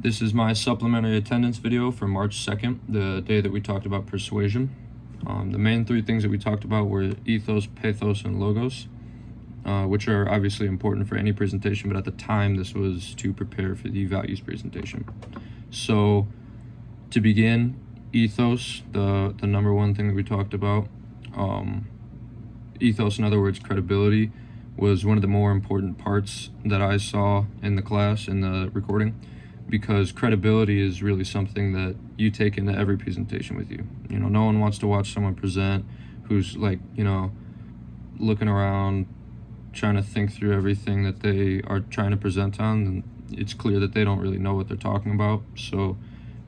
This is my supplementary attendance video for March 2nd, the day that we talked about persuasion. The main three things that we talked about were ethos, pathos, and logos, which are obviously important for any presentation, but at the time this was to prepare for the values presentation. So to begin, ethos, the number one thing that we talked about, ethos, in other words, credibility, was one of the more important parts that I saw in the class, in the recording, because credibility is really something that you take into every presentation with you. You know, no one wants to watch someone present who's like, you know, looking around, trying to think through everything that they are trying to present on, and it's clear that they don't really know what they're talking about. So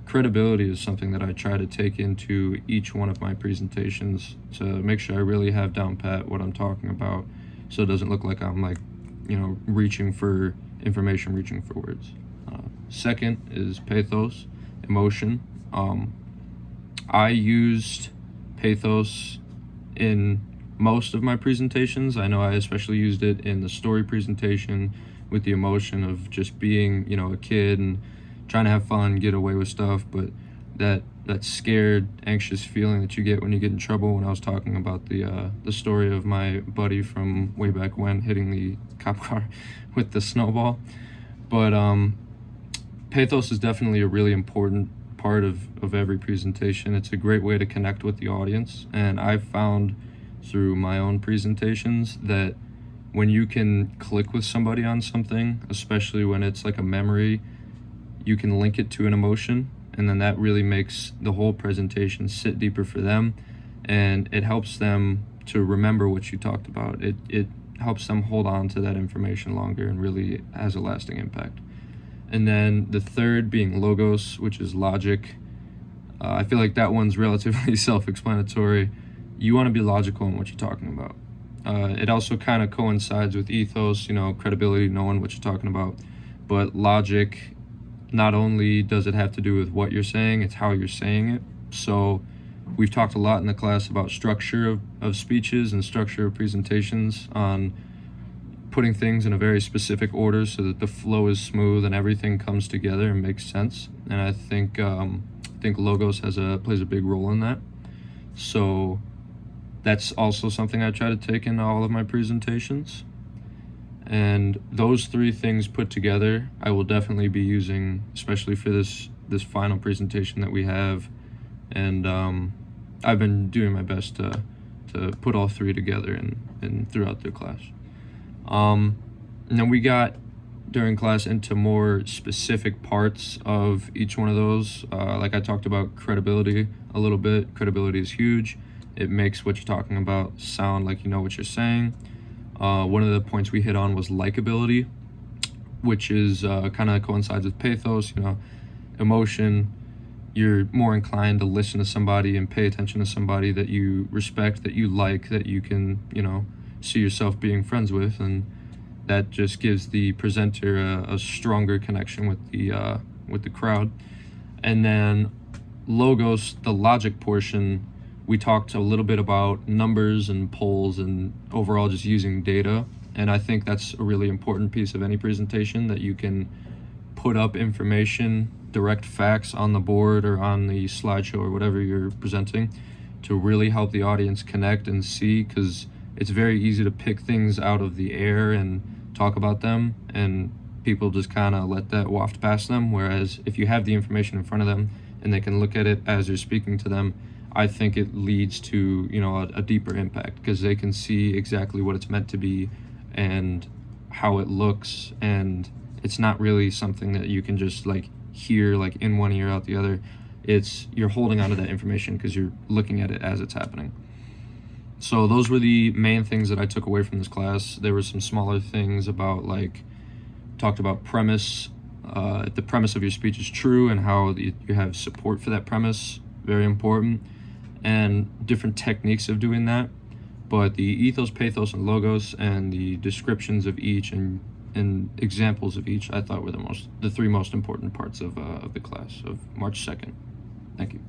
credibility is something that I try to take into each one of my presentations to make sure I really have down pat what I'm talking about, so it doesn't look like I'm like, you know, reaching for information, reaching for words. Second is pathos, emotion. I used pathos in most of my presentations. I know I especially used it in the story presentation with the emotion of just being, you know, a kid and trying to have fun, get away with stuff, but that scared, anxious feeling that you get when you get in trouble. When I was talking about the story of my buddy from way back when hitting the cop car with the snowball. But pathos is definitely a really important part of every presentation. It's a great way to connect with the audience, and I've found through my own presentations that when you can click with somebody on something, especially when it's like a memory, you can link it to an emotion, and then that really makes the whole presentation sit deeper for them, and it helps them to remember what you talked about. It helps them hold on to that information longer and really has a lasting impact. And then the third being logos, which is logic. I feel like that one's relatively self-explanatory. You want to be logical in what you're talking about. It also kind of coincides with ethos, you know, credibility, knowing what you're talking about. But logic, not only does it have to do with what you're saying, it's how you're saying it. So we've talked a lot in the class about structure of speeches and structure of presentations, on putting things in a very specific order so that the flow is smooth and everything comes together and makes sense. And I think logos plays a big role in that. So that's also something I try to take in all of my presentations. And those three things put together, I will definitely be using, especially for this final presentation that we have. And I've been doing my best to put all three together and throughout the class. And then we got during class into more specific parts of each one of those. Like I talked about credibility a little bit. Credibility is huge. It makes what you're talking about sound like you know what you're saying. One of the points we hit on was likability, which is kind of coincides with pathos. You know, emotion. You're more inclined to listen to somebody and pay attention to somebody that you respect, that you like, that you can, you know, see yourself being friends with, and that just gives the presenter a stronger connection with the crowd. And then logos, the logic portion, we talked a little bit about numbers and polls and overall just using data, and I think that's a really important piece of any presentation, that you can put up information, direct facts on the board or on the slideshow or whatever you're presenting, to really help the audience connect and see, because it's very easy to pick things out of the air and talk about them, and people just kind of let that waft past them. Whereas if you have the information in front of them and they can look at it as you're speaking to them, I think it leads to, you know, a deeper impact, because they can see exactly what it's meant to be and how it looks, and it's not really something that you can just like hear like in one ear out the other. It's you're holding onto that information because you're looking at it as it's happening. So those were the main things that I took away from this class. There were some smaller things about, like, talked about premise, if the premise of your speech is true and how you have support for that premise, very important, and different techniques of doing that. But the ethos, pathos, and logos, and the descriptions of each and examples of each, I thought were the three most important parts of the class of March 2nd. Thank you.